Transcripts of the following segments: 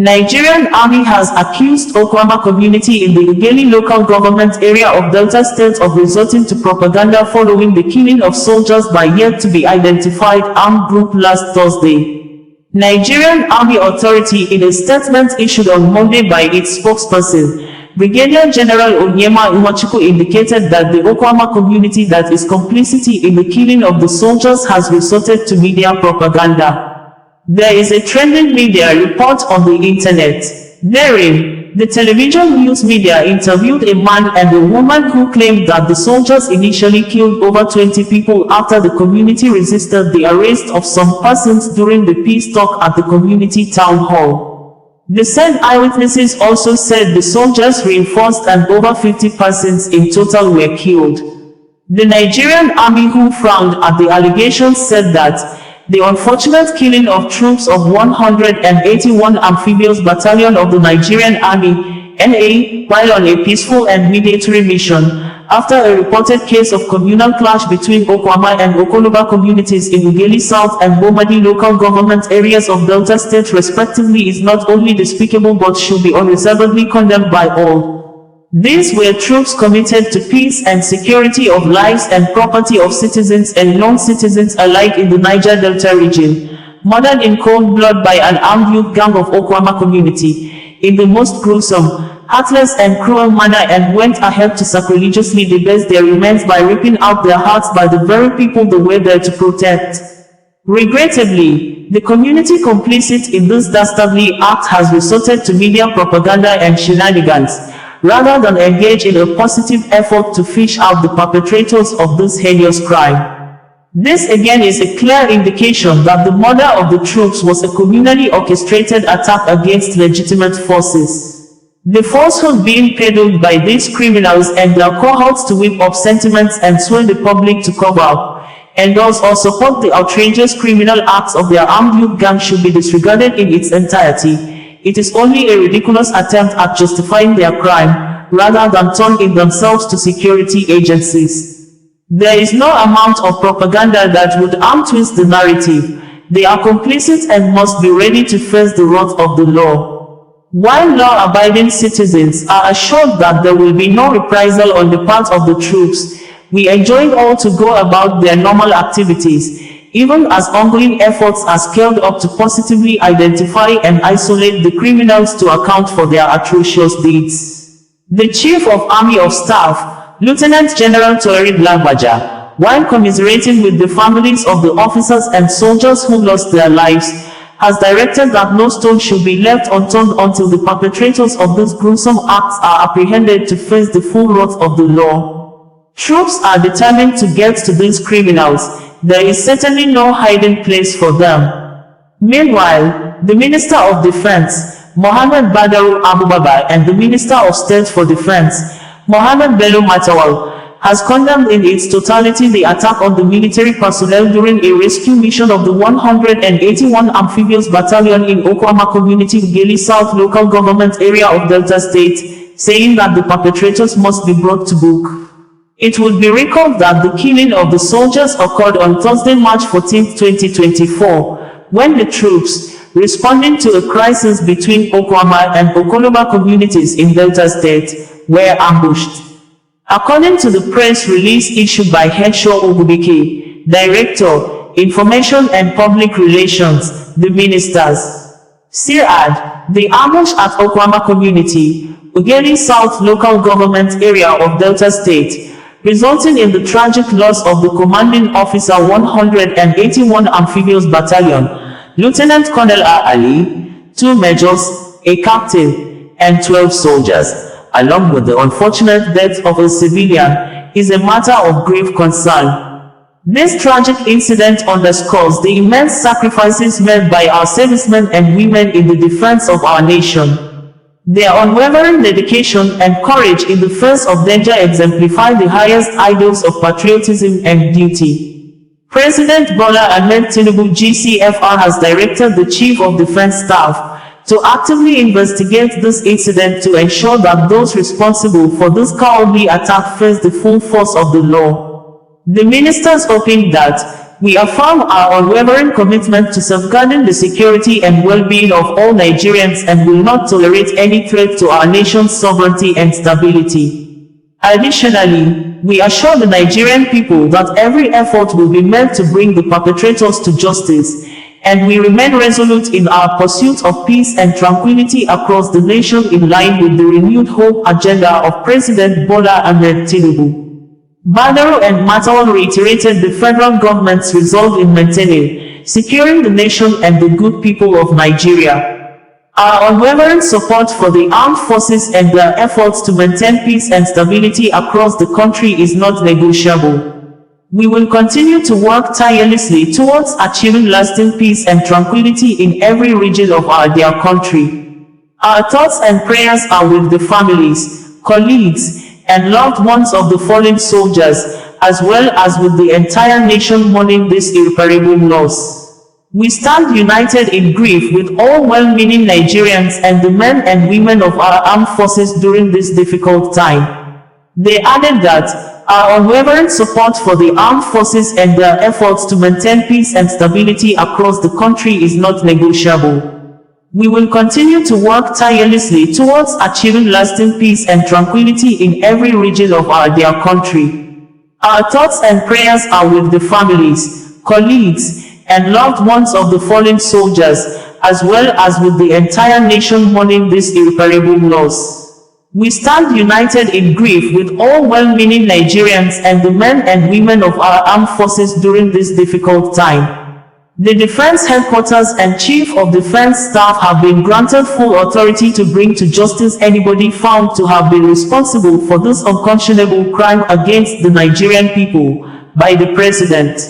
Nigerian Army has accused Okuama community in the Ughelli local government area of Delta State of resorting to propaganda following the killing of soldiers by yet-to-be-identified armed group last Thursday. Nigerian Army Authority, in a statement issued on Monday by its spokesperson, Brigadier General Onyema Nwachukwu, indicated that the Okuama community that is complicity in the killing of the soldiers has resorted to media propaganda. There is a trending media report on the internet. Therein, the television news media interviewed a man and a woman who claimed that the soldiers initially killed over 20 people after the community resisted the arrest of some persons during the peace talk at the community town hall. The said eyewitnesses also said the soldiers reinforced and over 50 persons in total were killed. The Nigerian Army, who frowned at the allegations, said that the unfortunate killing of troops of 181 Amphibious Battalion of the Nigerian Army, NA, while on a peaceful and mediatory mission, after a reported case of communal clash between Okuama and Okoloba communities in Ughelli South and Bomadi local government areas of Delta State respectively, is not only despicable but should be unreservedly condemned by all. These were troops committed to peace and security of lives and property of citizens and non-citizens alike in the Niger Delta region, murdered in cold blood by an armed youth gang of Okuama community, in the most gruesome, heartless and cruel manner, and went ahead to sacrilegiously debase their remains by ripping out their hearts by the very people they were there to protect. Regrettably, the community complicit in this dastardly act has resorted to media propaganda and shenanigans, rather than engage in a positive effort to fish out the perpetrators of this heinous crime. This again is a clear indication that the murder of the troops was a communally orchestrated attack against legitimate forces. The falsehood being peddled by these criminals and their cohorts to whip up sentiments and sway the public to cover up, endorse or support the outrageous criminal acts of their armed youth gang should be disregarded in its entirety. It is only a ridiculous attempt at justifying their crime, rather than turning themselves to security agencies. There is no amount of propaganda that would twist the narrative. They are complicit and must be ready to face the wrath of the law. While law-abiding citizens are assured that there will be no reprisal on the part of the troops, we enjoin all to go about their normal activities, even as ongoing efforts are scaled up to positively identify and isolate the criminals to account for their atrocious deeds. The Chief of Army of Staff, Lieutenant General Toeri Lagbaja, while commiserating with the families of the officers and soldiers who lost their lives, has directed that no stone should be left unturned until the perpetrators of these gruesome acts are apprehended to face the full wrath of the law. Troops are determined to get to these criminals. There is certainly no hiding place for them. Meanwhile, the Minister of Defense, Mohammed Badaru Abubakar, and the Minister of State for Defense, Mohammed Bello Matawal, has condemned in its totality the attack on the military personnel during a rescue mission of the 181 Amphibious Battalion in Okuama Community, Ughelli South local government area of Delta State, saying that the perpetrators must be brought to book. It would be recalled that the killing of the soldiers occurred on Thursday, March 14, 2024, when the troops, responding to a crisis between Okuama and Okoloba communities in Delta State, were ambushed. According to the press release issued by Henshaw Ogubike, Director, Information and Public Relations, the ministers. SIRAD, the ambush at Okuama community, Ughelli South local government area of Delta State, resulting in the tragic loss of the commanding officer 181 Amphibious Battalion, Lieutenant Colonel Ali, 2 majors, a captain, and 12 soldiers, along with the unfortunate death of a civilian, is a matter of grave concern. This tragic incident underscores the immense sacrifices made by our servicemen and women in the defense of our nation. Their unwavering dedication and courage in the face of danger exemplify the highest ideals of patriotism and duty. President Bola Ahmed Tinubu GCFR has directed the Chief of Defense Staff to actively investigate this incident to ensure that those responsible for this cowardly attack face the full force of the law. The ministers hoping that We affirm our unwavering commitment to safeguarding the security and well-being of all Nigerians and will not tolerate any threat to our nation's sovereignty and stability. Additionally, we assure the Nigerian people that every effort will be made to bring the perpetrators to justice, and we remain resolute in our pursuit of peace and tranquility across the nation in line with the renewed hope agenda of President Bola Ahmed Tinubu. Badaro and Matawal reiterated the federal government's resolve in maintaining, securing the nation and the good people of Nigeria. Our unwavering support for the armed forces and their efforts to maintain peace and stability across the country is not negotiable. We will continue to work tirelessly towards achieving lasting peace and tranquility in every region of our dear country. Our thoughts and prayers are with the families, colleagues, and loved ones of the fallen soldiers, as well as with the entire nation mourning this irreparable loss. We stand united in grief with all well-meaning Nigerians and the men and women of our armed forces during this difficult time. They added that our unwavering support for the armed forces and their efforts to maintain peace and stability across the country is not negotiable. We will continue to work tirelessly towards achieving lasting peace and tranquility in every region of our dear country. Our thoughts and prayers are with the families, colleagues, and loved ones of the fallen soldiers, as well as with the entire nation mourning this irreparable loss. We stand united in grief with all well-meaning Nigerians and the men and women of our armed forces during this difficult time. The Defense Headquarters and Chief of Defense Staff have been granted full authority to bring to justice anybody found to have been responsible for this unconscionable crime against the Nigerian people by the President.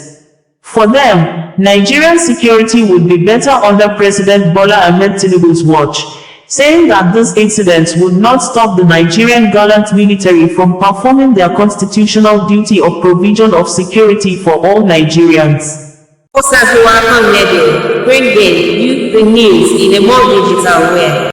For them, Nigerian security would be better under President Bola Ahmed Tinubu's watch, saying that these incidents would not stop the Nigerian gallant military from performing their constitutional duty of provision of security for all Nigerians. OsazuwaAkonedo, bringing you the news in a more digital way.